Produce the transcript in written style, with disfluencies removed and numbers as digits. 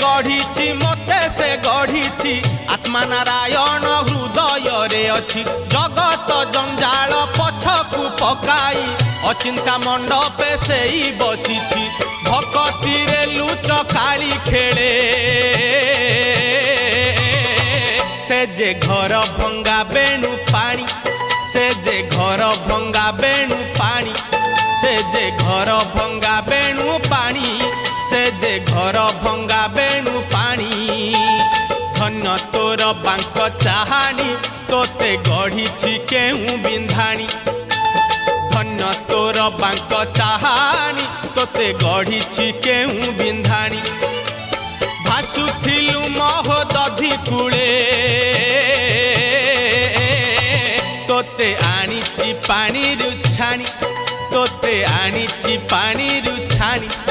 गढ़ी मते से गढ़ी आत्मा नारायण हृदय रे अच्छी जगत जंजाल पछकु पकाई अचिंता मंडपे से ही बसी भक्ति रे लुच काली खेले से जे घर भंगा बेणु पानी से जे घर भंगा बेणु पानी से जे घर भंगा बेणु पानी से जे घर भंगा बेणु पानी धन्य तोर बांक चाहानी तोते गढ़ी केहू बिंधाणी धन्य तोर बांक चाहानी तोते गढ़ी केहू बिंधाणी भासुथिलु महोदधि कूले तोते आनीची पानी रुछाणी तोते आनीची पानी रुछाणी।